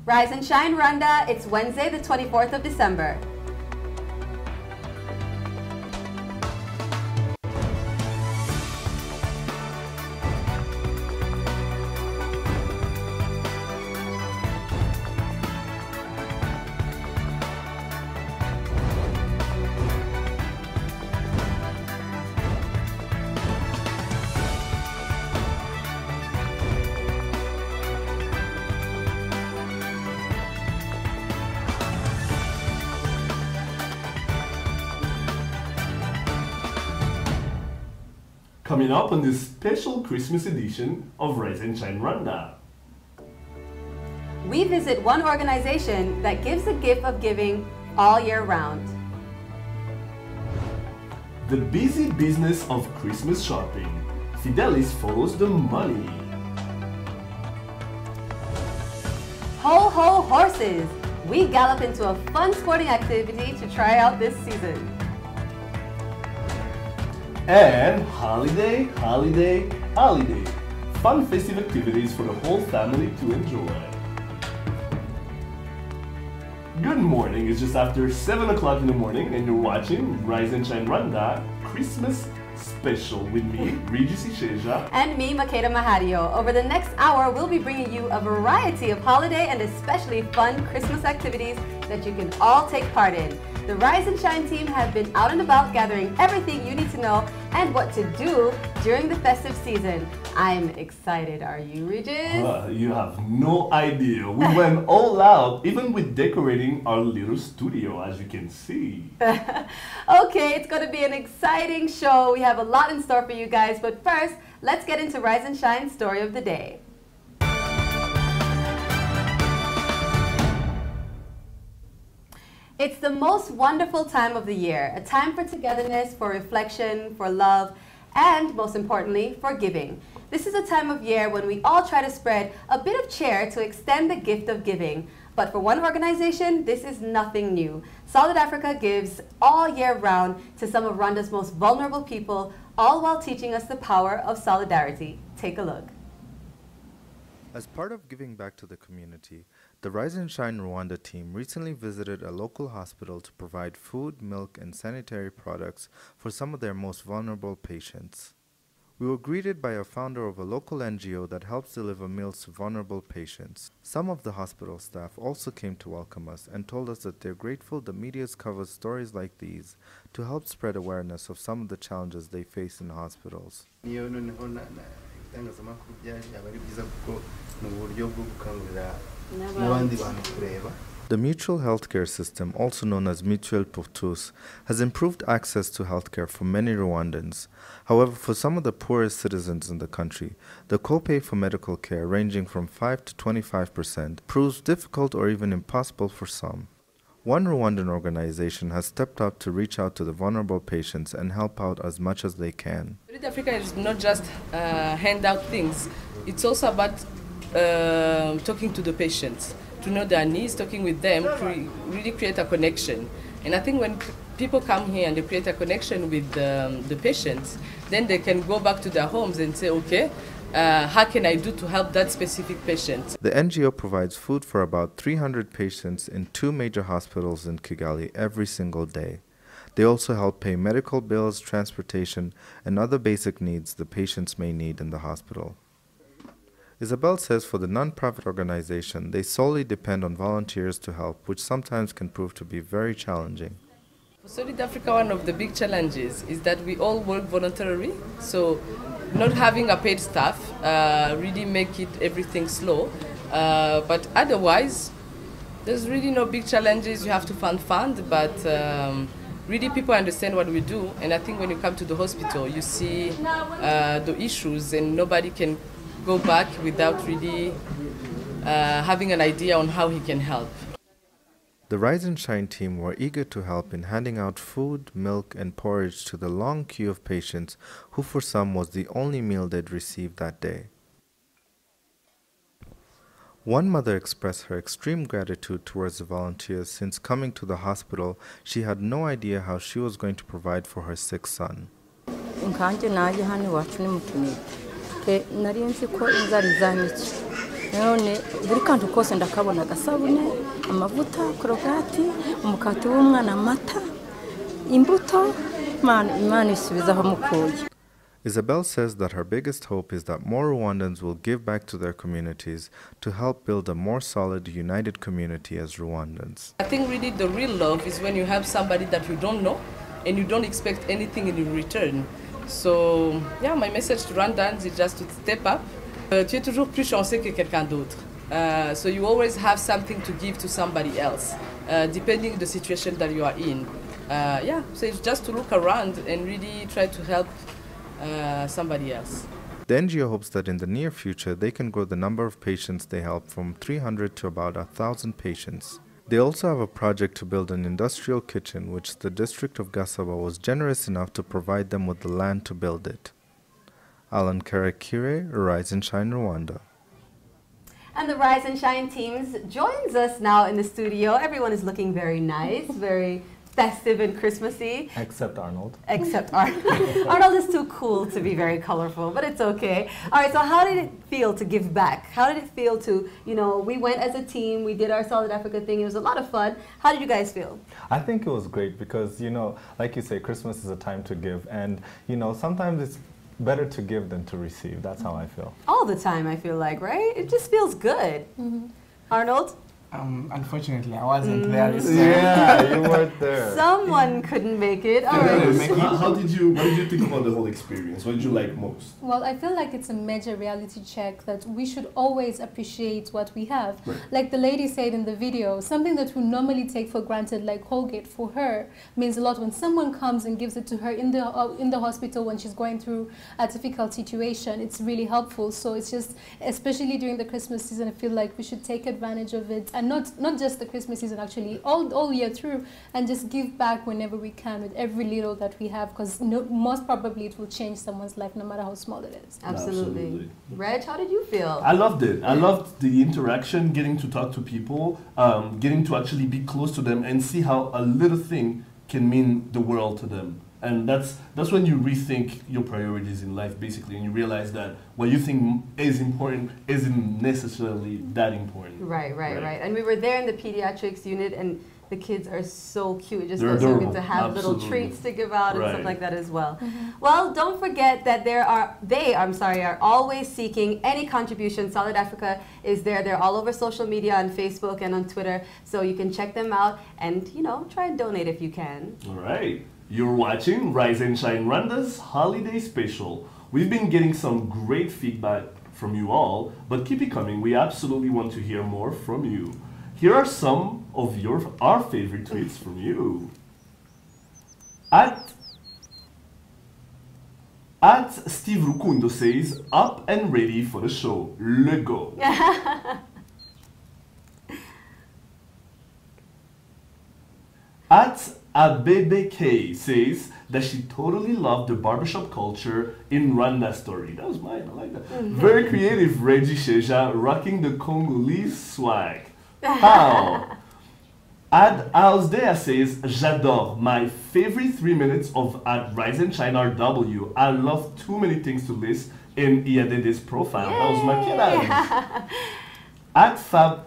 Rise and shine, Rwanda. It's Wednesday, the 24th of December. Coming up on this special Christmas edition of Rise and Shine Rwanda. We visit one organization that gives the gift of giving all year round. The busy business of Christmas shopping. Fidelis follows the money. Ho ho horses! We gallop into a fun sporting activity to try out this season. And holiday, holiday, holiday. Fun festive activities for the whole family to enjoy. Good morning, it's just after 7 o'clock in the morning and you're watching Rise and Shine Rwanda Christmas Special with me, Regis Isheja. And me, Makeda Mahadio. Over the next hour, we'll be bringing you a variety of holiday and especially fun Christmas activities that you can all take part in. The Rise and Shine team have been out and about gathering everything you need to know and what to do during the festive season. I'm excited. Are you, Regis? You have no idea. We went all out, even with decorating our little studio, as you can see. Okay, it's going to be an exciting show. We have a lot in store for you guys, but first, let's get into Rise and Shine's story of the day. It's the most wonderful time of the year, a time for togetherness, for reflection, for love, and most importantly, for giving. This is a time of year when we all try to spread a bit of cheer to extend the gift of giving. But for one organization, this is nothing new. Solid Africa gives all year round to some of Rwanda's most vulnerable people, all while teaching us the power of solidarity. Take a look. As part of giving back to the community, the Rise and Shine Rwanda team recently visited a local hospital to provide food, milk, and sanitary products for some of their most vulnerable patients. We were greeted by a founder of a local NGO that helps deliver meals to vulnerable patients. Some of the hospital staff also came to welcome us and told us that they're grateful the media covers stories like these to help spread awareness of some of the challenges they face in hospitals. The mutual healthcare system, also known as Mutuelle pour tous, has improved access to healthcare for many Rwandans. However, for some of the poorest citizens in the country, the copay for medical care ranging from 5 to 25% proves difficult or even impossible for some. One Rwandan organization has stepped up to reach out to the vulnerable patients and help out as much as they can. Solid Africa is not just hand out things, it's also about talking to the patients, to know their needs, talking with them, really create a connection. And I think when people come here and they create a connection with the patients, then they can go back to their homes and say, okay, how can I do to help that specific patient? The NGO provides food for about 300 patients in 2 major hospitals in Kigali every single day. They also help pay medical bills, transportation, and other basic needs the patients may need in the hospital. Isabel says for the non-profit organization, they solely depend on volunteers to help, which sometimes can prove to be very challenging. For Solid Africa, one of the big challenges is that we all work voluntarily, so not having a paid staff really make it everything slow. But otherwise, there's really no big challenges. You have to fund, but really people understand what we do. And I think when you come to the hospital, you see the issues and nobody can go back without really having an idea on how he can help. The Rise and Shine team were eager to help in handing out food, milk, and porridge to the long queue of patients who for some was the only meal they'd received that day. One mother expressed her extreme gratitude towards the volunteers since coming to the hospital, she had no idea how she was going to provide for her sick son. none buri kantu kose ndakabona agasabune amavuta korogati umukati w'umwana amata imbuto Imana isubizaho mukuye. Isabel says that her biggest hope is that more Rwandans will give back to their communities to help build a more solid, united community as Rwandans. I think really the real love is when you help somebody that you don't know and you don't expect anything in return. So, yeah, my message to Rwandans is just to step up. Tu es toujours plus chanceux que quelqu'un d'autre. So you always have something to give to somebody else, depending the situation that you are in. Yeah, so it's just to look around and really try to help somebody else. The NGO hopes that in the near future they can grow the number of patients they help from 300 to about 1,000 patients. They also have a project to build an industrial kitchen, which the district of Gasaba was generous enough to provide them with the land to build it. Alan Karakire, Rise and Shine Rwanda. And the Rise and Shine teams joins us now in the studio. Everyone is looking very nice, very festive and Christmassy. Except Arnold. Except Arnold. Arnold is too cool to be very colorful, but it's okay. All right, so how did it feel to give back? How did it feel to, we went as a team, we did our Solid Africa thing, it was a lot of fun. How did you guys feel? I think it was great because, like you say, Christmas is a time to give. And, sometimes it's better to give than to receive. That's how I feel. All the time, I feel like, right? It just feels good. Arnold? Unfortunately, I wasn't there this time. Yeah, you weren't there. Someone couldn't make it. All right. What did you think about the whole experience? What did you like most? Well, I feel like it's a major reality check that we should always appreciate what we have. Right. Like the lady said in the video, something that we normally take for granted, like Colgate, for her means a lot. When someone comes and gives it to her in the hospital when she's going through a difficult situation, it's really helpful. So it's just, especially during the Christmas season, I feel like we should take advantage of it. And not just the Christmas season, actually, all year through, and just give back whenever we can with every little that we have, because most probably it will change someone's life, no matter how small it is. Absolutely. Reg, how did you feel? I loved it. I loved the interaction, getting to talk to people, getting to actually be close to them and see how a little thing can mean the world to them. And that's when you rethink your priorities in life, basically, and you realize that what you think is important isn't necessarily that important. Right. And we were there in the pediatrics unit, and the kids are so cute. It just They're feels so good adorable. to have little Absolutely. treats to give out and stuff Right. like that as well. Well, don't forget that they are always seeking any contribution. Solid Africa is there. They're all over social media on Facebook and on Twitter, so you can check them out and try and donate if you can. All right. You're watching Rise and Shine Rwanda's Holiday Special. We've been getting some great feedback from you all, but keep it coming. We absolutely want to hear more from you. Here are some of our favorite tweets from you. At Steve Rukundo says, up and ready for the show. Le go. At ABBK says that she totally loved the barbershop culture in Rwanda story. That was mine, I like that. Very creative, Reggie Sheja, rocking the Congolese swag. How? Ad Ausdea says, j'adore. My favorite 3 minutes of at Rise and Shine RW. I love too many things to list in Iadede's profile. That was my kid. At Fab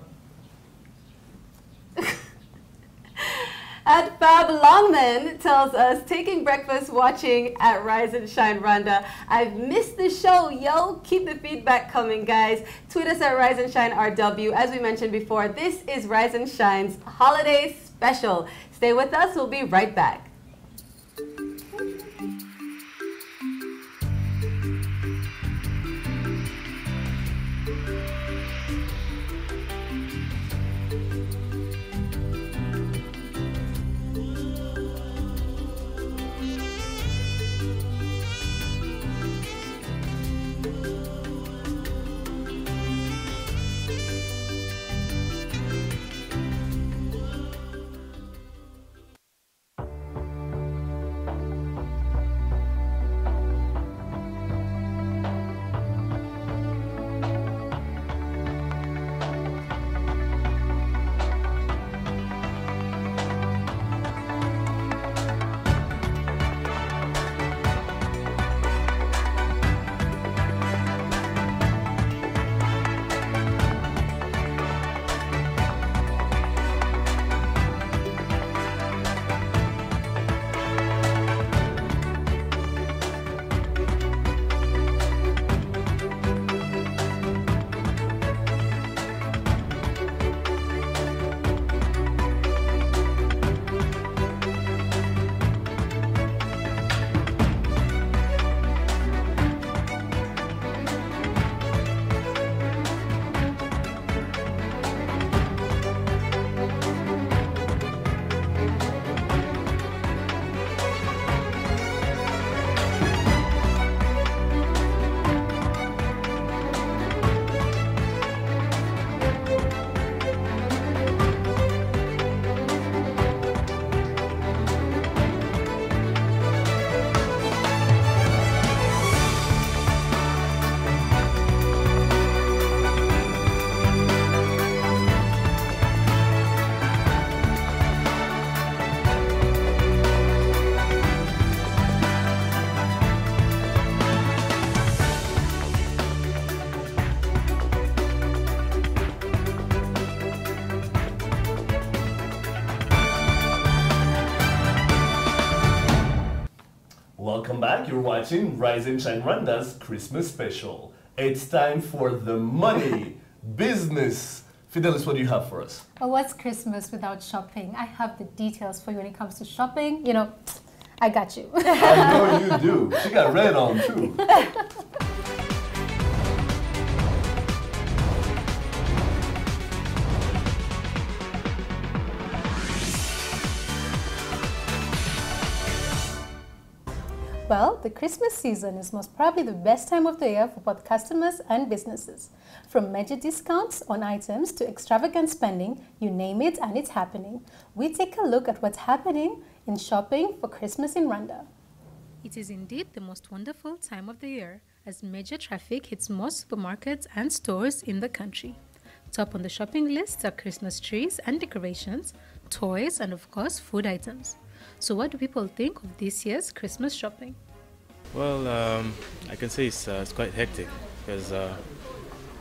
At Fab Longman tells us, taking breakfast, watching at Rise and Shine Rwanda. I've missed the show, yo. Keep the feedback coming, guys. Tweet us at Rise and Shine RW. As we mentioned before, this is Rise and Shine's Holiday Special. Stay with us. We'll be right back. you're watching Rise and Shine Rwanda's Christmas special. It's time for the money business. Fidelis, what do you have for us? Well, what's Christmas without shopping? I have the details for you when it comes to shopping. You know, I got you. I know you do. She got red on too. Well, the Christmas season is most probably the best time of the year for both customers and businesses. From major discounts on items to extravagant spending, you name it and it's happening. We take a look at what's happening in shopping for Christmas in Rwanda. It is indeed the most wonderful time of the year as major traffic hits most supermarkets and stores in the country. Top on the shopping list are Christmas trees and decorations, toys, and of course, food items. So what do people think of this year's Christmas shopping? Well, I can say it's quite hectic because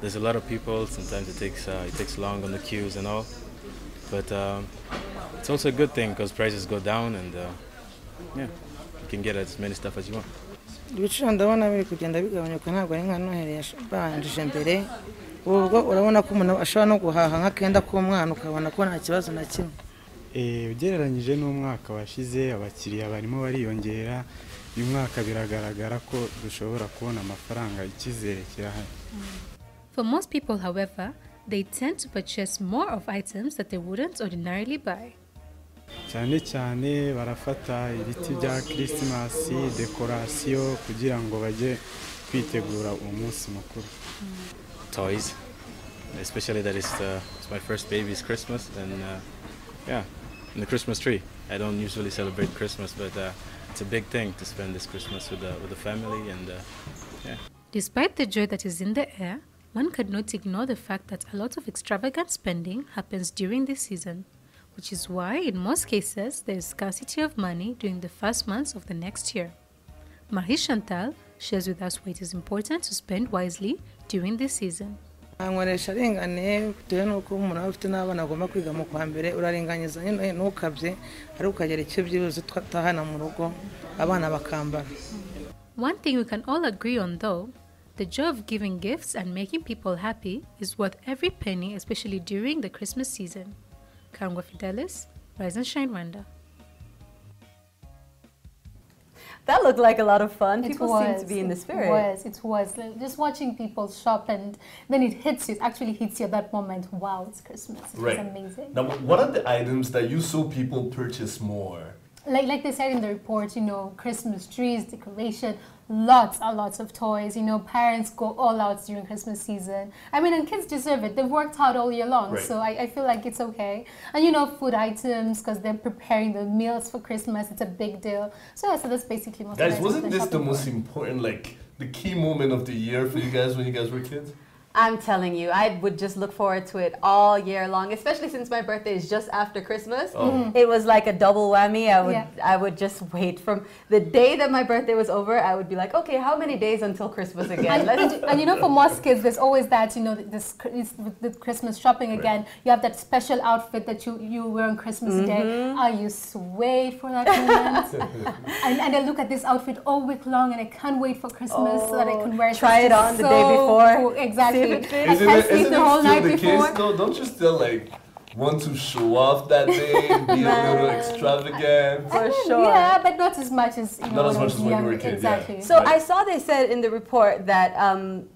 there's a lot of people. Sometimes it takes long on the queues and all, but it's also a good thing because prices go down and yeah, you can get as many stuff as you want. Ibiciro ndabona biri kugenda bigabanyuka ntabwo ari nka Noheli yabanjije mbere ubwo urabona ko umuntu ashobora no guhaha nk'akenda k'umwana ukabona ko nta kibazo na kimwe. Ugereranyije n'umwaka washize abakiriya barimo bariyongera uyu mwaka biragaragara ko dushobora kubona amafaranga icyizere kirahari. For most people, however, they tend to purchase more of items that they wouldn't ordinarily buy. cyane cyane barafata ibiti bya Christmas decoration kugira ngo baje kwitegura umunsi mukuru. Toys, especially that it's my first baby's Christmas, and yeah, and the Christmas tree. I don't usually celebrate Christmas, but it's a big thing to spend this Christmas with the family, and yeah. Despite the joy that is in the air, one could not ignore the fact that a lot of extravagant spending happens during this season, which is why, in most cases, there is scarcity of money during the first months of the next year. Marie Chantal shares with us why it is important to spend wisely during this season. Nkoresha aringaniye bitewe n'uko umuntu aba afite n'abana agomba kwiga mu kwa mbere uraringaniza nyine ntukabye ari ukagera icyo byibuze twatahana mu rugo abana bakambara. One thing we can all agree on, though, the joy of giving gifts and making people happy is worth every penny, especially during the Christmas season. Kangwa Fidelis, Rise and Shine Rwanda. That looked like a lot of fun. People seem to be in the spirit. It was. Like, just watching people shop and then it hits you. It actually hits you at that moment. Wow, it's Christmas. It's amazing. Now, what are the items that you saw people purchase more? Like they said in the report, you know, Christmas trees, decoration, lots and lots of toys. You know, parents go all out during Christmas season. I mean, and kids deserve it. They've worked hard all year long, so I feel like it's okay. And you know, food items, because they're preparing the meals for Christmas. It's a big deal. So yeah, so that's basically most. Guys, wasn't this the most important, like the key moment of the year for you guys when you guys were kids? I'm telling you, I would just look forward to it all year long, especially since my birthday is just after Christmas. It was like a double whammy. I would just wait from the day that my birthday was over. I would be like, okay, how many days until Christmas again? And you know, for most kids, there's always that, you know, with the Christmas shopping again. You have that special outfit that you wear on Christmas Day. You wait for that moment. and I look at this outfit all week long, and I can't wait for Christmas so that I can wear it. Try it on the day before. Cool. Exactly. Isn't it still the case though? Don't you still like want to show off that day, be a little extravagant? For sure. Yeah, but not as much as you know. Not as much as when you were a kid. Exactly. Yeah. So I saw they said in the report that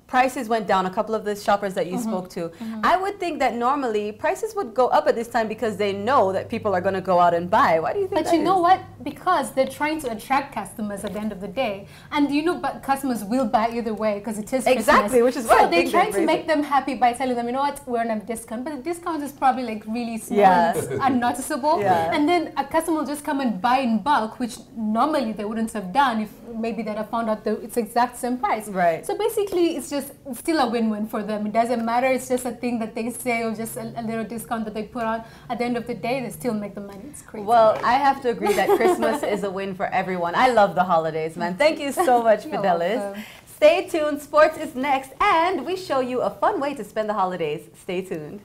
prices went down. A couple of the shoppers that you spoke to. I would think that normally prices would go up at this time because they know that people are going to go out and buy. Why do you think that But you know what? Because they're trying to attract customers at the end of the day. And you know, but customers will buy either way because it is exactly, Christmas. which is why so they're trying to make them happy by telling them, you know what, we're on a discount. But the discount is probably like really small and unnoticeable. And then a customer will just come and buy in bulk, which normally they wouldn't have done if maybe they'd have found out it's exact same price. Right. So basically, it's still a win-win for them. It doesn't matter. It's just a thing that they say or just a little discount that they put on. At the end of the day, they still make the money. It's crazy. Well, I have to agree that Christmas is a win for everyone. I love the holidays, man. Thank you so much, Fidelis. Stay tuned. Sports is next, and we show you a fun way to spend the holidays. Stay tuned.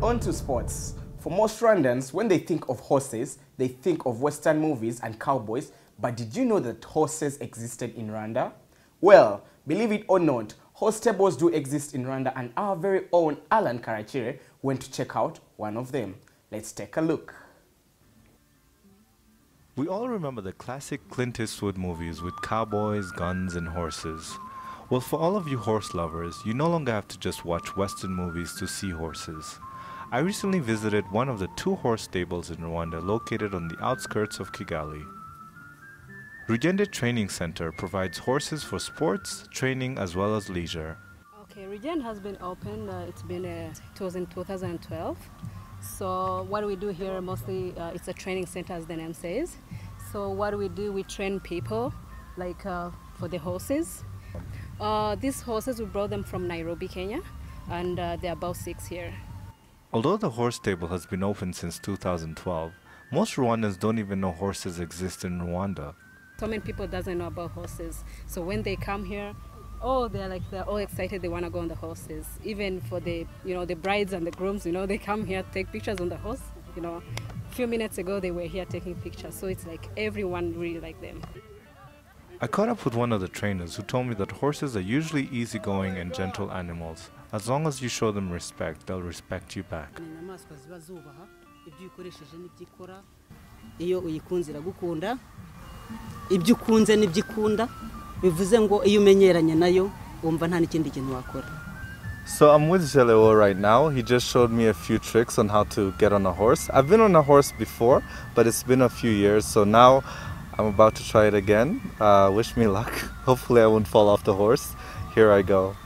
On to sports. For most Rwandans, when they think of horses, they think of Western movies and cowboys, but did you know that horses existed in Rwanda? Well, believe it or not, horse stables do exist in Rwanda, and our very own Alan Karachire went to check out one of them. Let's take a look. We all remember the classic Clint Eastwood movies with cowboys, guns, and horses. Well, for all of you horse lovers, you no longer have to just watch Western movies to see horses. I recently visited one of the 2 horse stables in Rwanda located on the outskirts of Kigali. Rugende Training Center provides horses for sports, training, as well as leisure. Okay, Regen has been open, it was in 2012. So what we do here mostly, it's a training center as the name says. So what we do, we train people like for the horses. These horses, we brought them from Nairobi, Kenya, and they're about 6 here. Although the horse stable has been open since 2012, most Rwandans don't even know horses exist in Rwanda. So many people doesn't know about horses. So when they come here, oh, they're all excited. They want to go on the horses. Even for the brides and the grooms, they come here to take pictures on the horse. A few minutes ago they were here taking pictures. So it's like everyone really like them. I caught up with one of the trainers who told me that horses are usually easygoing and gentle animals. As long as you show them respect, they'll respect you back. So I'm with Jelewo right now. He just showed me a few tricks on how to get on a horse. I've been on a horse before, but it's been a few years, so now I'm about to try it again. Wish me luck. Hopefully I won't fall off the horse. Here I go.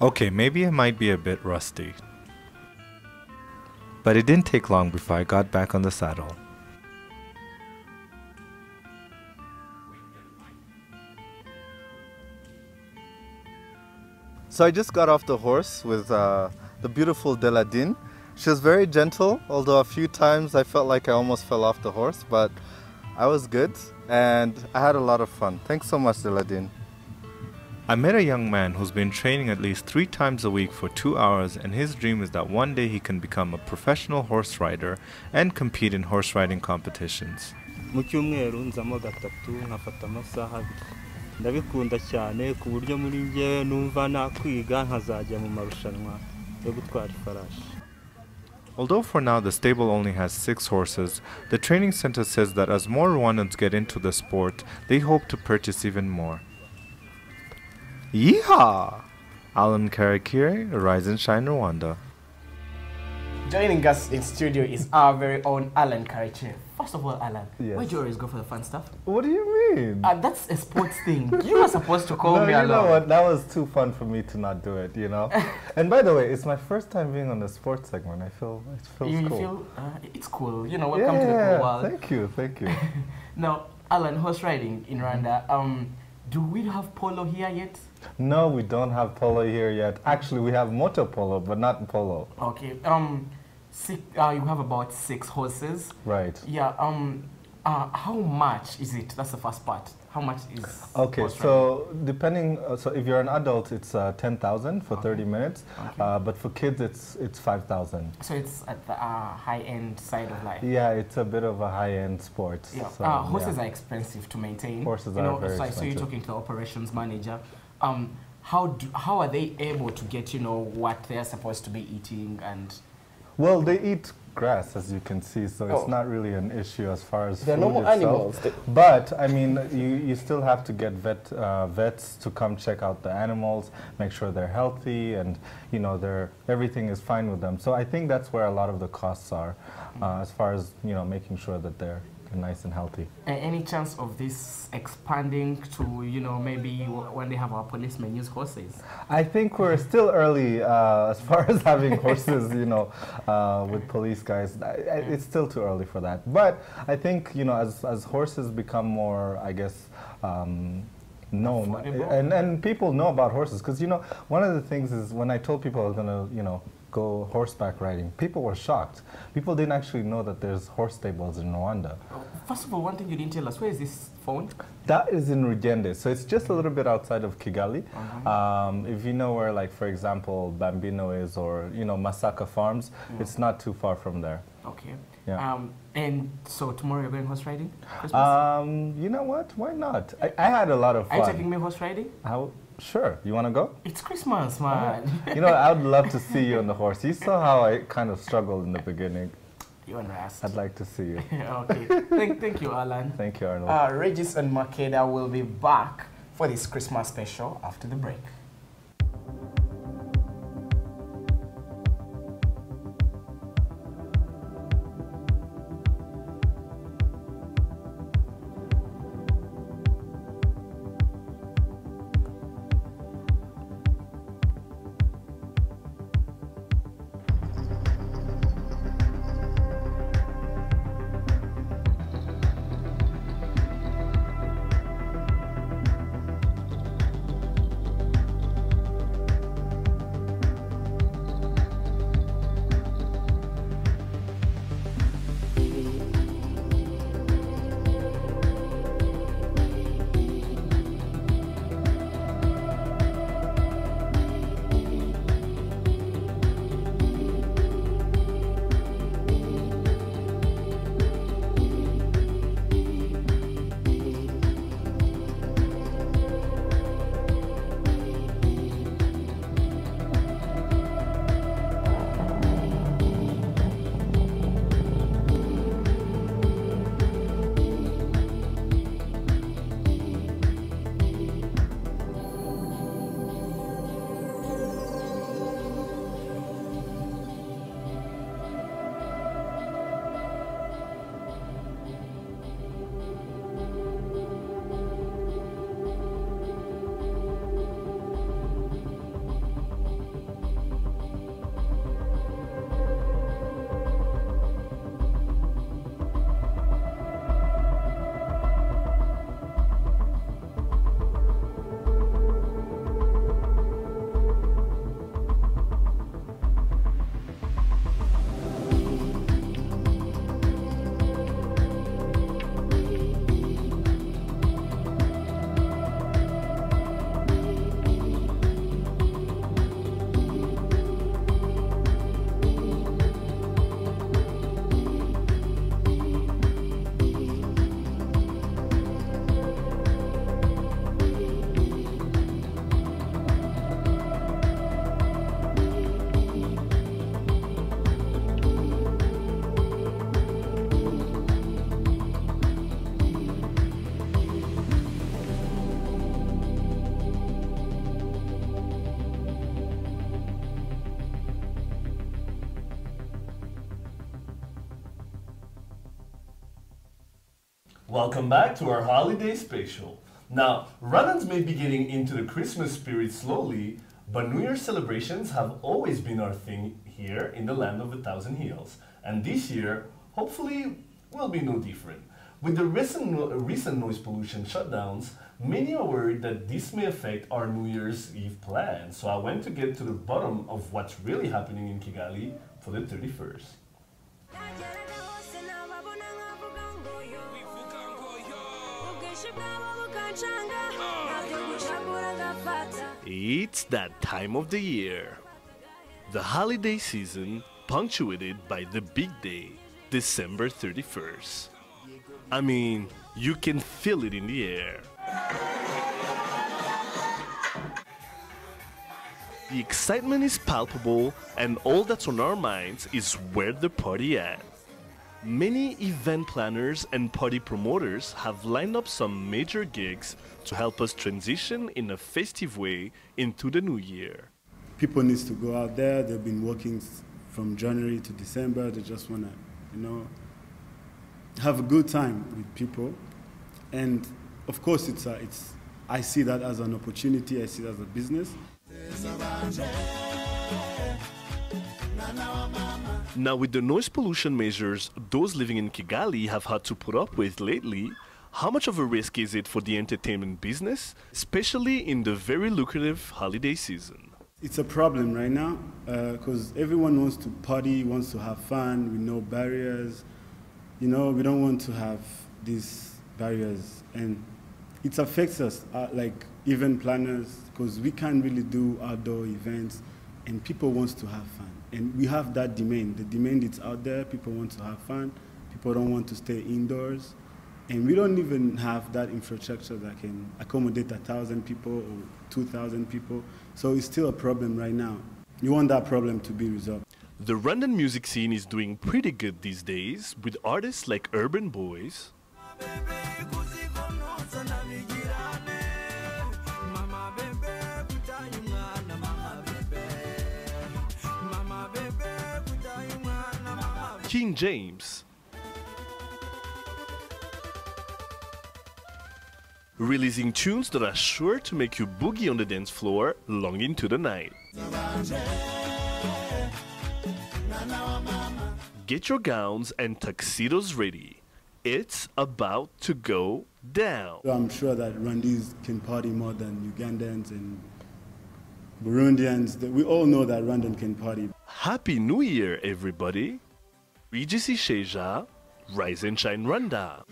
Okay, maybe I might be a bit rusty. But it didn't take long before I got back on the saddle. So I just got off the horse with the beautiful Deladine. She was very gentle, although a few times I felt like I almost fell off the horse, but I was good and I had a lot of fun. Thanks so much, Deladine. I met a young man who's been training at least 3 times a week for 2 hours, and his dream is that one day he can become a professional horse rider and compete in horse riding competitions. Mu cyumweru nzamo gatatu nkafata amasaha abiri. Ndabikunda cyane ku buryo muri ngewe numva nakwiga nkazajya mu marushanwa yo gutwara ifarashi. Although for now the stable only has 6 horses, the training center says that as more Rwandans get into the sport, they hope to purchase even more. Yeehaw! Alan Karakire, Rise and Shine Rwanda. Joining us in studio is our very own Alan Karachire. First of all, Alan, yes. Why do you always go for the fun stuff? What do you mean? That's a sports thing. You were supposed to call me along. You know what? That was too fun for me to not do it, And by the way, it's my first time being on the sports segment. It feels cool. You feel it's cool. Welcome to the cool world. Thank you. Now, Alan, horse riding in Rwanda. Do we have polo here yet? No, we don't have polo here yet. Actually, we have motor polo, but not polo. Okay. You have about 6 horses. Right. Yeah. How much is it? That's the first part. How much is? Okay. So depending, so if you're an adult, it's 10,000 for 30 minutes. Okay. But for kids, it's 5,000. So it's at the high-end side of life. Yeah, it's a bit of a high-end sport. Yeah. So, horses are expensive to maintain. Horses are very expensive. So you're talking to the operations manager. How are they able to get what they're supposed to be eating and? Well, they eat grass, as you can see, so it's not really an issue as far as they're food normal itself. animals. But I mean, you still have to get vets to come check out the animals, make sure they're healthy, and everything is fine with them. So I think that's where a lot of the costs are, as far as making sure that they're nice and healthy. Any chance of this expanding to, maybe when they have our policemen use horses? I think we're still early as far as having horses, with police guys. It's still too early for that. But I think, as horses become more, I guess, known, and people know about horses. Because, one of the things is when I told people I was going to, go horseback riding. People were shocked. People didn't actually know that there's horse stables in Rwanda. First of all, one thing you didn't tell us, where is this found? That is in Rugende, so it's just a little bit outside of Kigali. If you know where, like, for example, Bambino is, or, you know, Masaka Farms, it's not too far from there. Okay. Yeah. And so tomorrow you're going horse riding? You know what? Why not? I had a lot of fun. Are you taking me horse riding? Sure. You want to go? It's Christmas, man. You know, I would love to see you on the horse. You saw how I kind of struggled in the beginning. You and Rast. I'd like to see you. Okay. Thank you, Alan. Thank you, Arnold. Regis and Makeda will be back for this Christmas special after the break. Welcome back to our holiday special. Now, Rwandans may be getting into the Christmas spirit slowly, but New Year's celebrations have always been our thing here in the land of 1,000 hills. And this year, hopefully, will be no different. With the recent noise pollution shutdowns, many are worried that this may affect our New Year's Eve plans. So I went to get to the bottom of what's really happening in Kigali for the 31st. It's that time of the year. The holiday season punctuated by the big day, December 31st. I mean, you can feel it in the air. The excitement is palpable, and all that's on our minds is where the party at. Many event planners and party promoters have lined up some major gigs to help us transition in a festive way into the new year. People need to go out there. They've been working from January to December. They just want to, have a good time with people. And of course, I see that as an opportunity. I see it as a business. Now, with the noise pollution measures those living in Kigali have had to put up with lately, how much of a risk is it for the entertainment business, especially in the very lucrative holiday season? It's a problem right now because everyone wants to party, wants to have fun with no barriers. You know, we don't want to have these barriers, and it affects us, like event planners, because we can't really do outdoor events, and people want to have fun. And we have that demand. The demand is out there. People want to have fun. People don't want to stay indoors. And we don't even have that infrastructure that can accommodate 1,000 people or 2,000 people. So it's still a problem right now. You want that problem to be resolved. The Rwandan music scene is doing pretty good these days with artists like Urban Boys, King James, releasing tunes that are sure to make you boogie on the dance floor long into the night. Get your gowns and tuxedos ready. It's about to go down. I'm sure that Rwandese can party more than Ugandans and Burundians. We all know that Rwandan can party. Happy New Year, everybody. Regis Sheja, Rise and Shine Rwanda.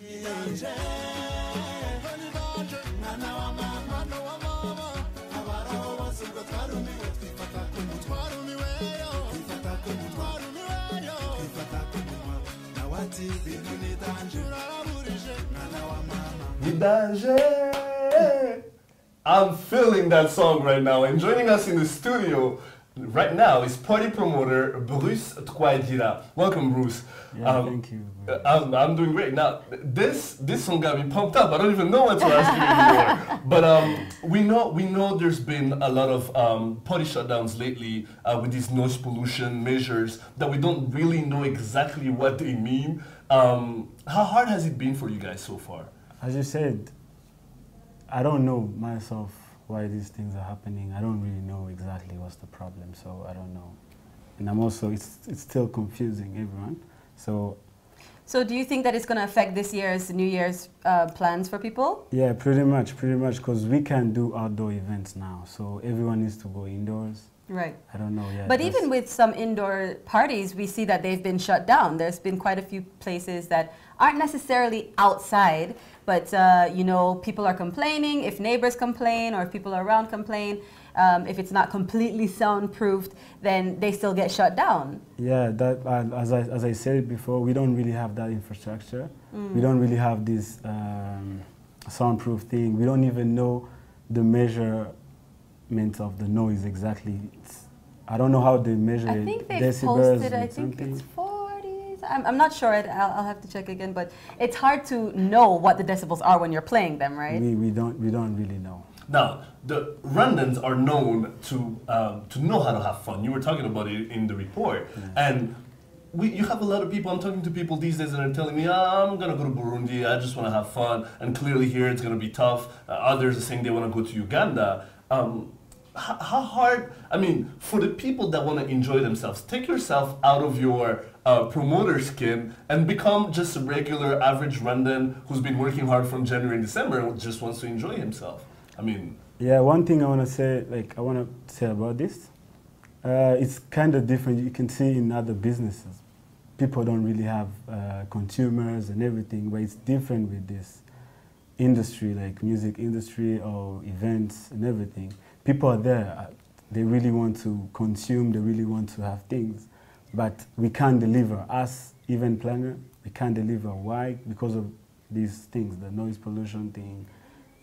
I'm feeling that song right now, and joining us in the studio right now is party promoter Bruce Twagira. Welcome, Bruce. Yeah, thank you. I'm doing great. Now, this song got me pumped up. I don't even know what to ask you anymore. But we know there's been a lot of party shutdowns lately with these noise pollution measures that we don't really know exactly what they mean. How hard has it been for you guys so far? As you said, I don't know myself why these things are happening. I don't really know exactly what's the problem, so I don't know. And I'm also, it's still confusing everyone. So do you think that it's going to affect this year's New Year's plans for people? Yeah, pretty much, because we can't do outdoor events now, so everyone needs to go indoors. Right. I don't know yet. But even with some indoor parties, we see that they've been shut down. There's been quite a few places that aren't necessarily outside, but you know, people are complaining. If neighbors complain or if people around complain, if it's not completely soundproofed, then they still get shut down. Yeah, that as I said before, we don't really have that infrastructure. We don't really have this soundproof thing. We don't even know the measurement of the noise exactly. I don't know how they measure it. I think they've posted, I think it's 40s. I'm not sure, I'll have to check again, but it's hard to know what the decibels are when you're playing them, right? We don't really know. Now, the Rwandans are known to know how to have fun. You were talking about it in the report. Yes. And you have a lot of people, I'm talking to people these days and they're telling me, I'm going to go to Burundi, I just want to have fun. And clearly here it's going to be tough. Others are saying they want to go to Uganda. How hard, I mean, for the people that want to enjoy themselves, take yourself out of your promoter skin and become just a regular average Rwandan who's been working hard from January and December and just wants to enjoy himself. I mean... Yeah, one thing I want to say, about this, it's kind of different. You can see in other businesses. People don't really have consumers and everything, but it's different with this industry, like music industry or events and everything. People are there, they really want to consume, they really want to have things, but we can't deliver. Us, event planner, we can't deliver. Why? Because of these things, the noise pollution thing,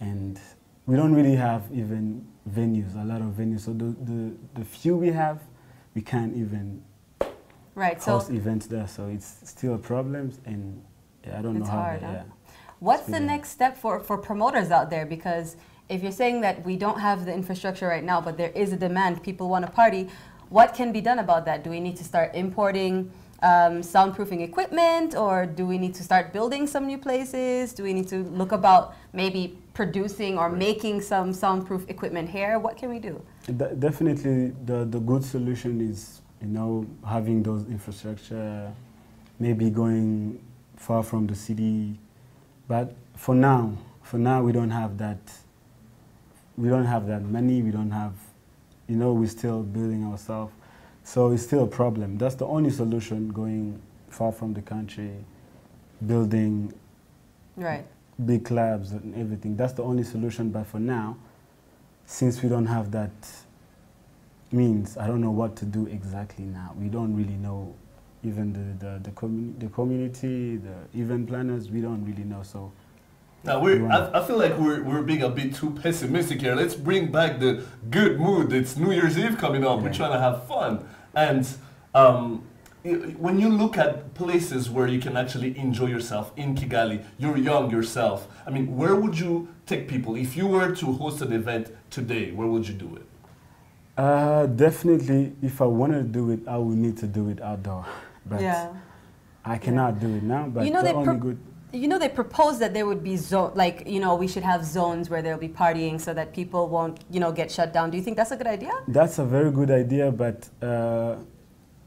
and we don't really have even venues, a lot of venues. So the few we have, we can't even host events there. So it's still a problem, and I don't know how. Hard, What's the next step for promoters out there? Because if you're saying that we don't have the infrastructure right now, but there is a demand, people want to party, what can be done about that? Do we need to start importing soundproofing equipment, or do we need to start building some new places? Do we need to look about maybe producing or making some soundproof equipment here? What can we do? Definitely the good solution is, you know, having those infrastructure, maybe going far from the city. But for now we don't have that. We don't have that money. We don't have You know, we're still building ourselves. So it's still a problem. That's the only solution, going far from the country, building big clubs and everything. That's the only solution. But for now, since we don't have that means, I don't know what to do exactly now. We don't really know. Even the community, the event planners, we don't really know. So now I feel like we're being a bit too pessimistic here. Let's bring back the good mood. It's New Year's Eve coming up. We're trying to have fun. And when you look at places where you can actually enjoy yourself in Kigali, you're young yourself. I mean, where would you take people? If you were to host an event today, where would you do it? Definitely, if I want to do it, I would need to do it outdoor. But I cannot do it now. But you know, they proposed that there would be we should have zones where there'll be partying so that people won't, get shut down. Do you think that's a good idea? That's a very good idea, but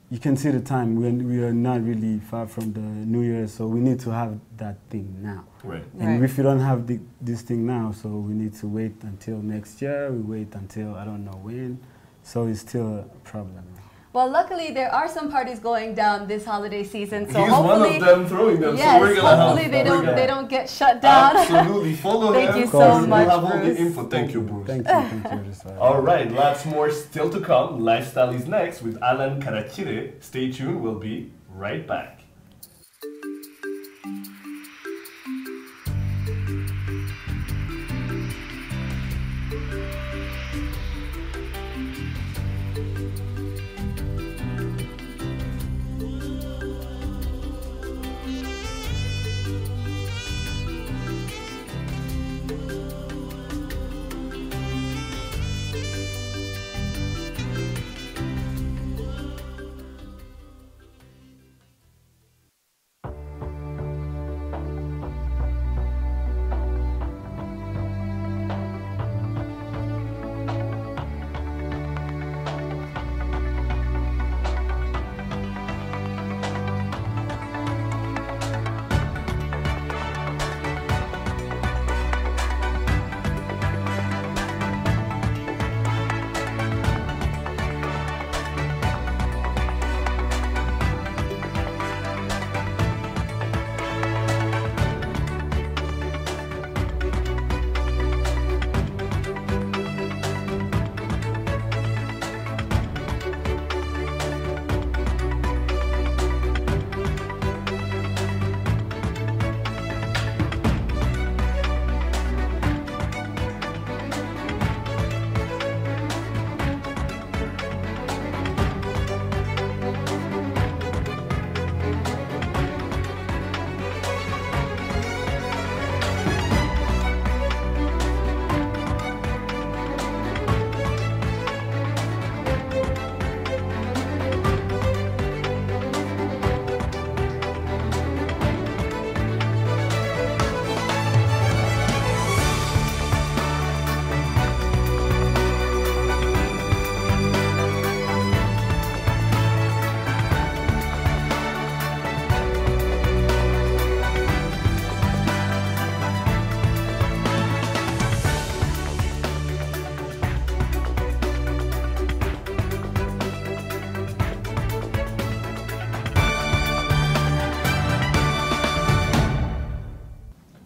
you can see the time when we are not really far from the New Year, so we need to have that thing now. Right. And if you don't have this thing now, so we need to wait until next year. We wait until I don't know when. So it's still a problem. Well, luckily there are some parties going down this holiday season, so he's hopefully one of them throwing them. Yes, so we're gonna hopefully they don't get shut down. Absolutely, follow him. Thank you so much, we'll have all Bruce. the info. Thank you, Bruce. Thank you. All right, lots more still to come. Lifestyle is next with Alan Karakire. Stay tuned. We'll be right back.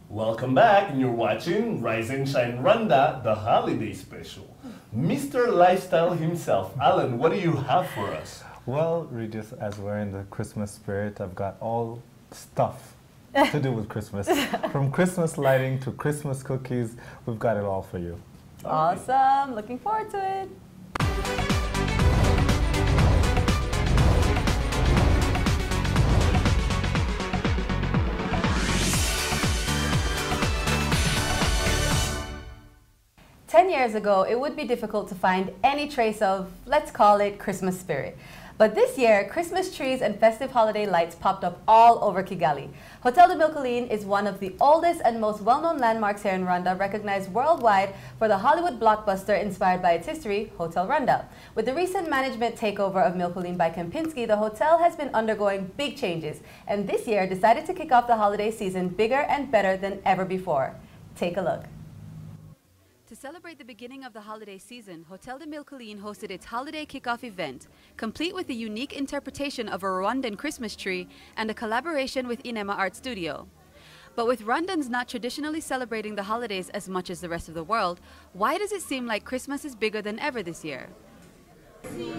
Welcome back, and you're watching Rise and Shine Rwanda, the holiday special. Mr. Lifestyle himself, Alan, what do you have for us? Well, Regis, as we're in the Christmas spirit, I've got all stuff to do with Christmas. From Christmas lighting to Christmas cookies, we've got it all for you. Awesome, looking forward to it. 10 years ago, it would be difficult to find any trace of, let's call it, Christmas spirit. But this year, Christmas trees and festive holiday lights popped up all over Kigali. Hotel de Milcoline is one of the oldest and most well-known landmarks here in Rwanda, recognized worldwide for the Hollywood blockbuster inspired by its history, Hotel Rwanda. With the recent management takeover of Milcoline by Kempinski, the hotel has been undergoing big changes, and this year decided to kick off the holiday season bigger and better than ever before. Take a look. To celebrate the beginning of the holiday season, Hotel de Mille Collines hosted its holiday kickoff event, complete with a unique interpretation of a Rwandan Christmas tree and a collaboration with Inema Art Studio. But with Rwandans not traditionally celebrating the holidays as much as the rest of the world, why does it seem like Christmas is bigger than ever this year?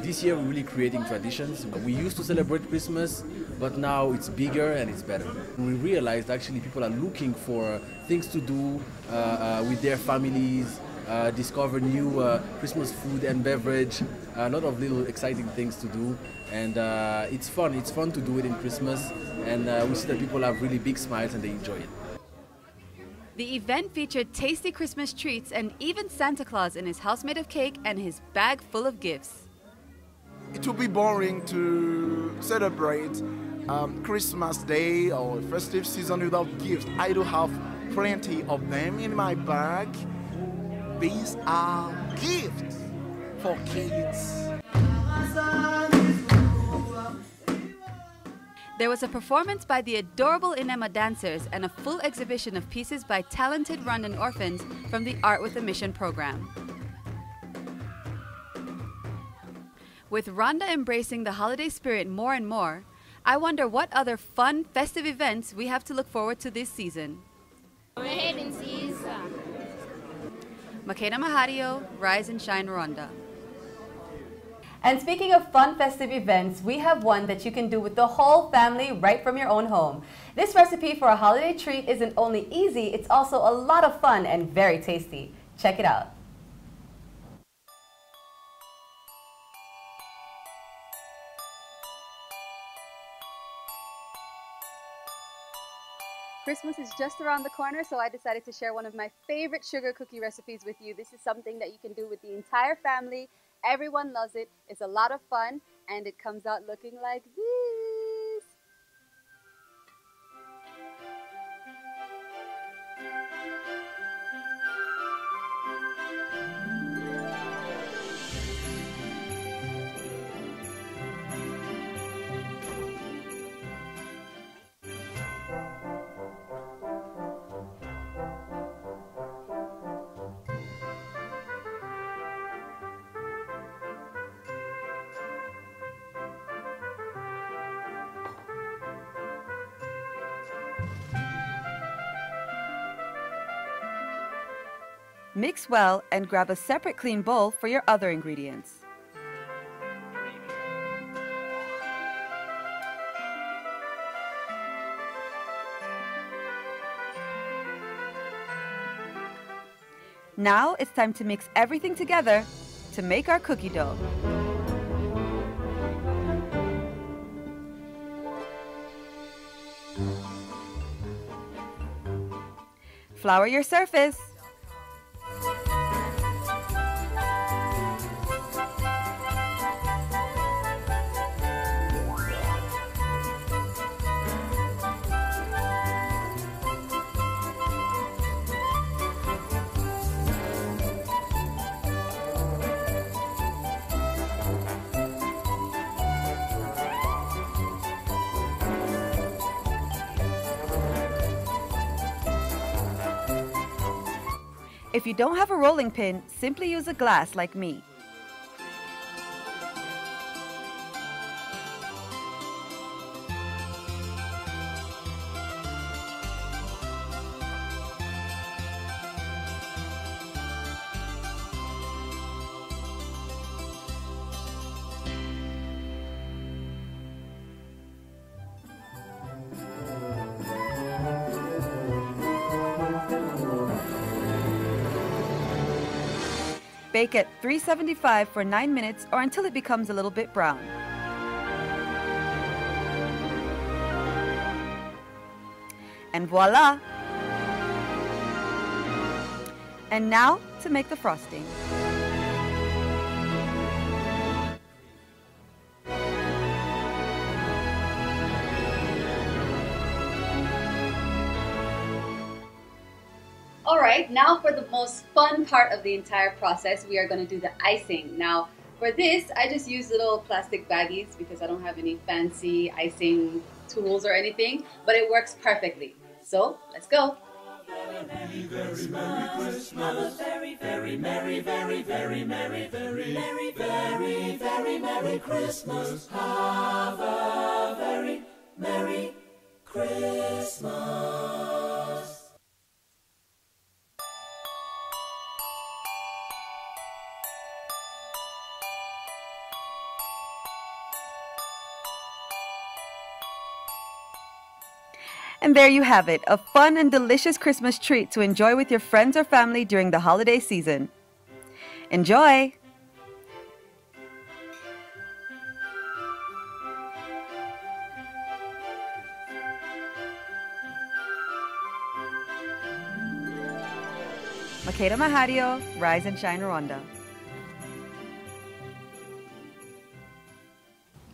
This year we're really creating traditions. We used to celebrate Christmas, but now it's bigger and it's better. We realized actually people are looking for things to do with their families, discover new Christmas food and beverage, a lot of little exciting things to do, and it's fun. It's fun to do it in Christmas, and we see that people have really big smiles and they enjoy it. The event featured tasty Christmas treats and even Santa Claus in his house made of cake and his bag full of gifts. It would be boring to celebrate Christmas Day or festive season without gifts. I do have plenty of them in my bag. These are gifts for kids. There was a performance by the adorable Inema dancers and a full exhibition of pieces by talented Rwandan orphans from the Art with a Mission program. With Rwanda embracing the holiday spirit more and more, I wonder what other fun, festive events we have to look forward to this season. Makeda Mahario, Rise and Shine Rwanda. And speaking of fun, festive events, we have one that you can do with the whole family right from your own home. This recipe for a holiday treat isn't only easy, it's also a lot of fun and very tasty. Check it out. Christmas is just around the corner, so I decided to share one of my favorite sugar cookie recipes with you. This is something that you can do with the entire family. Everyone loves it. It's a lot of fun, and it comes out looking like this. Mix well and grab a separate clean bowl for your other ingredients. Now it's time to mix everything together to make our cookie dough. Flour your surface. If you don't have a rolling pin, simply use a glass like me. Bake at 375 for 9 minutes or until it becomes a little bit brown. And voila! And now to make the frosting. Alright, now for the most fun part of the entire process, we are going to do the icing. Now, for this, I just use little plastic baggies because I don't have any fancy icing tools or anything, but it works perfectly. So, let's go! Merry Christmas. Have a very, very merry, very, very merry, very, merry, very, very merry Christmas. Have a very merry Christmas. And there you have it, a fun and delicious Christmas treat to enjoy with your friends or family during the holiday season. Enjoy! Makeda Mahario, Rise and Shine Rwanda.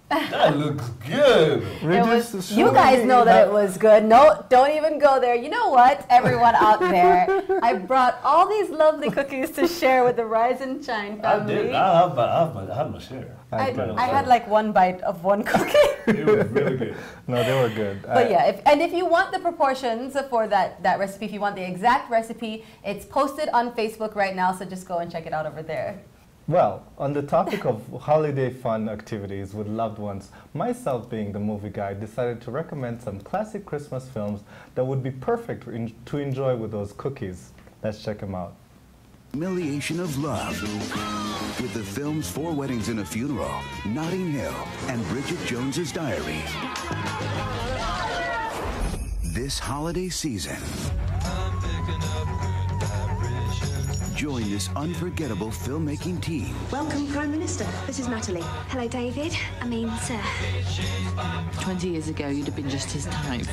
That looks good. You guys know that it was good. No, don't even go there. You know what, everyone out there? I brought all these lovely cookies to share with the Rise and Shine family. I had my share. I had like one bite of one cookie. It was really good. No, they were good. But yeah, if you want the proportions for that recipe, if you want the exact recipe, it's posted on Facebook right now, so just go and check it out over there. Well, on the topic of holiday fun activities with loved ones, myself being the movie guy decided to recommend some classic Christmas films that would be perfect to enjoy with those cookies. Let's check them out. Humiliation of Love, with the films Four Weddings and a Funeral, Notting Hill, and Bridget Jones's Diary. This holiday season, join this unforgettable filmmaking team. Welcome, Prime Minister. This is Natalie. Hello, David. I mean, sir. 20 years ago, you'd have been just his type.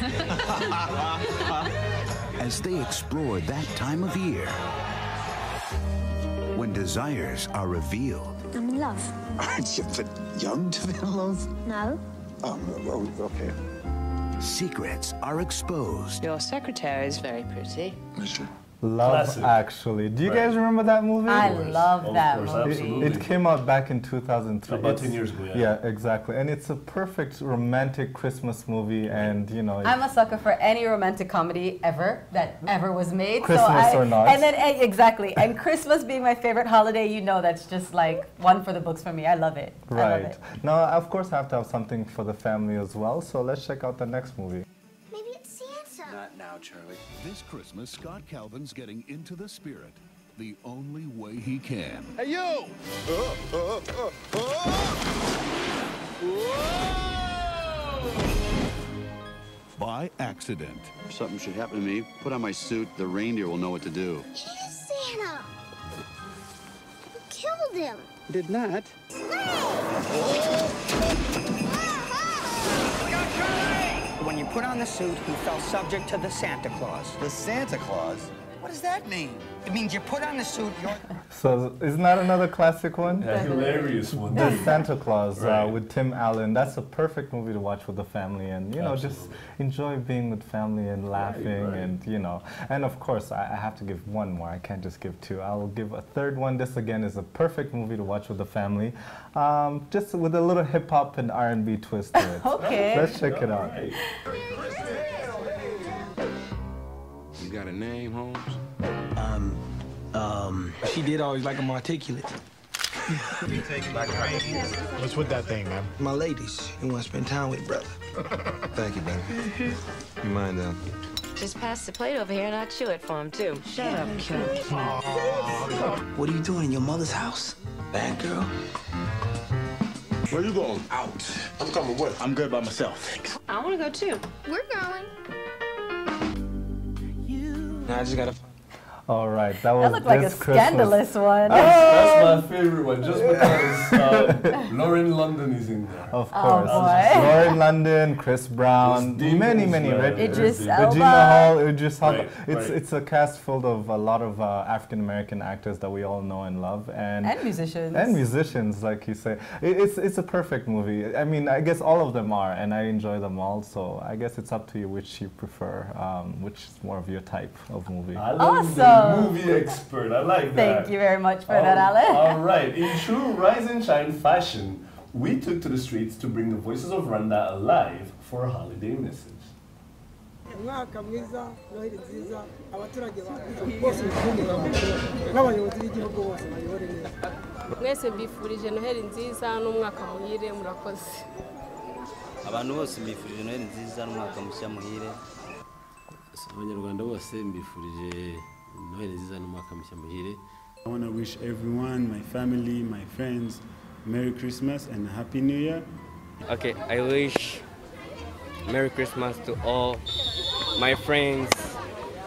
As they explore that time of year when desires are revealed. I'm in love. Aren't you a bit young to be in love? No. Oh, okay. Secrets are exposed. Your secretary is very pretty. Love Classic. Actually. Do you guys remember that movie? I love that movie. Absolutely. It came out back in 2003. About 10 years ago, yeah. Yeah, exactly. And it's a perfect romantic Christmas movie, and you know. I'm a sucker for any romantic comedy that ever was made. Christmas or not. And then exactly, and Christmas being my favorite holiday, you know, that's just like one for the books for me. I love it. I love Right. it. Now, of course, I have to have something for the family as well. So let's check out the next movie. Maybe it's Santa. Not now, Charlie. This Christmas, Scott Calvin's getting into the spirit the only way he can. Hey, you! By accident. If something should happen to me, put on my suit. The reindeer will know what to do. He is Santa. You killed him. Did not. When you put on the suit, he fell subject to the Santa Claus. The Santa Claus? What does that mean? It means you put on the suit, you're... So isn't that another classic one? Yeah, hilarious one. The Santa Claus Right. with Tim Allen. That's a perfect movie to watch with the family, and you know, just enjoy being with family and laughing, and you know. And of course, I have to give one more. I can't just give two. I will give a third one. This again is a perfect movie to watch with the family, just with a little hip hop and R&B twist to it. Okay. Let's check it out. You got a name, Holmes? She did always like them articulate. What's with that thing, man? My ladies, you want to spend time with brother. Thank you, baby. You mind, Just pass the plate over here and I'll chew it for him, too. Shut up, kid. What are you doing in your mother's house? Bad girl? Where you going? Out. I'm coming with. I'm good by myself. Thanks. I want to go, too. We're going. Nah, I just gotta... All right, that was That looked like a this Christmas. scandalous one. That's my favorite one, just because Lauren London is in there. Of Oh, course. boy. Lauren London, Chris Brown, many, Idris Regina Elba. Hall, Idris Elba. Right, It's a cast filled of a lot of African American actors that we all know and love, and musicians. And musicians, like you say. It's a perfect movie. I mean, I guess all of them are, and I enjoy them all. So I guess it's up to you which you prefer, which is more of your type of movie. I love the movie expert. I like that. Thank you very much for that, Ale. All right. In true Rise and Shine fashion, we took to the streets to bring the voices of Rwanda alive for a holiday message. umwaka mwiza noheli nziza abaturage bose n'abayobozi b'igihugu bose bayobore neza mwese mbifurije noheli nziza n'umwaka muhire murakoze abantu bose mbifurije noheli nziza n'umwaka mushya muhire abanyarwanda bose mbifurije noheli nziza n'umwaka mushya muhire. I want to wish everyone, my family, my friends, Merry Christmas and a Happy New Year. Okay, I wish Merry Christmas to all my friends,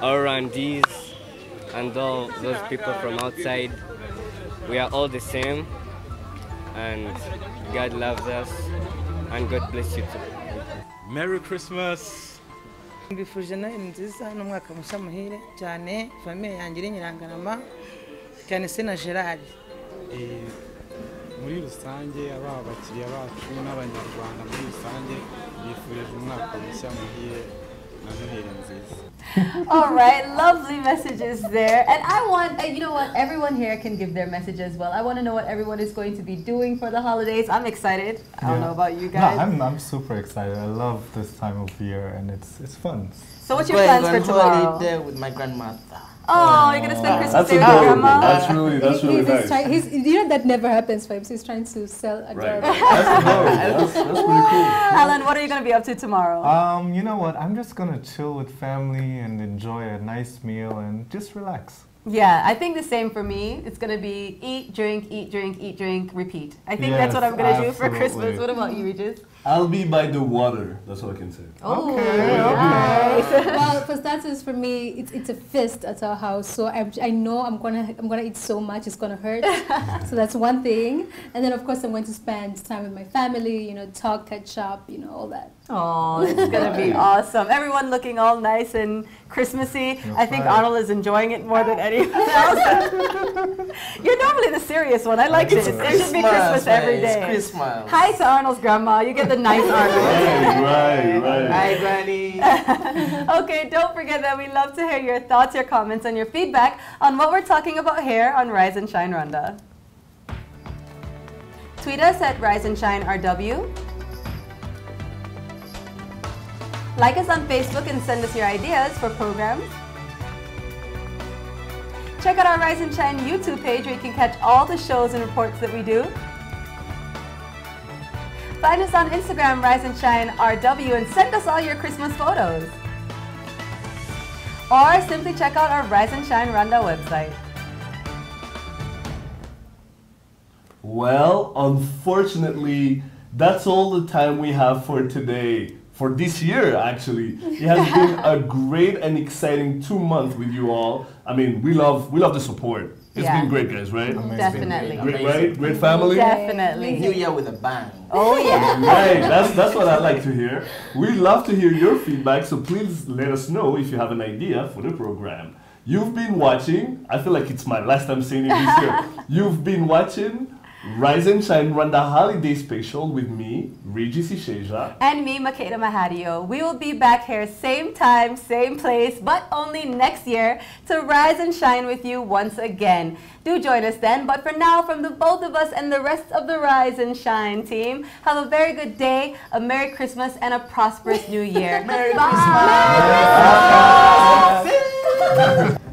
all Rwandese, and all those people from outside. We are all the same, and God loves us, and God bless you too. Merry Christmas! mbifurije noheli nziza n'umwaka mushya muhire cyane famiye yanjye iri Nyirangarama cyane se na Gerard. Muri rusange abakiriya bacu n'abanyarwanda muri rusange bifurije umwaka mushya muhire na noheli nziza. All right, lovely messages there. And I want, you know what, everyone here can give their message as well. I want to know what everyone is going to be doing for the holidays. I'm excited. I don't know about you guys. No, I'm super excited. I love this time of year and it's fun. So what's your plans for tomorrow? There with my grandmother. Oh, you're going to spend Christmas Day with your grandma? That's really nice. You know that never happens for him, so he's trying to sell a right. dog. That's pretty cool. Alan, what are you going to be up to tomorrow? You know what? I'm just going to chill with family and enjoy a nice meal and just relax. Yeah, I think the same for me. It's going to be eat, drink, repeat. I think that's what I'm going to do for Christmas. What about you, Regis? I'll be by the water. That's all I can say. Oh, okay. Nice. Well, for starters, for me, it's a feast at our house. So I know I'm gonna eat so much it's gonna hurt. So that's one thing. And then of course I'm going to spend time with my family. You know, talk, catch up. You know, all that. Oh, it's gonna be awesome. Everyone looking all nice and Christmassy. I think Arnold is enjoying it more than anyone else. You're normally the serious one. I like this. It should be Christmas every day. It's Christmas. Hi to Arnold's grandma. You get the nice Arnold. Right. Hi, Granny. Okay, don't forget that we love to hear your thoughts, your comments, and your feedback on what we're talking about here on Rise and Shine Rwanda. Tweet us at Rise and Shine RW. Like us on Facebook and send us your ideas for programs. Check out our Rise and Shine YouTube page where you can catch all the shows and reports that we do. Find us on Instagram, Rise and Shine RW, and send us all your Christmas photos. Or simply check out our Rise and Shine Rwanda website. Well, unfortunately, that's all the time we have for today. For this year, actually. It has been a great and exciting 2 months with you all. I mean, we love the support. It's been great, guys, right? Definitely. Great, right? Great family? Definitely. New Year with a bang. Oh, yeah. Right, that's what I like to hear. We love to hear your feedback, so please let us know if you have an idea for the program. You've been watching, I feel like it's my last time saying it this year. You've been watching Rise and Shine Rwanda Holiday Special with me, Regis Isheja. And me, Makeda Mahadio. We will be back here same time, same place, but only next year to rise and shine with you once again. Do join us then, but for now, from the both of us and the rest of the Rise and Shine team, have a very good day, a Merry Christmas, and a prosperous New Year. Merry Bye. Christmas! Merry Christmas!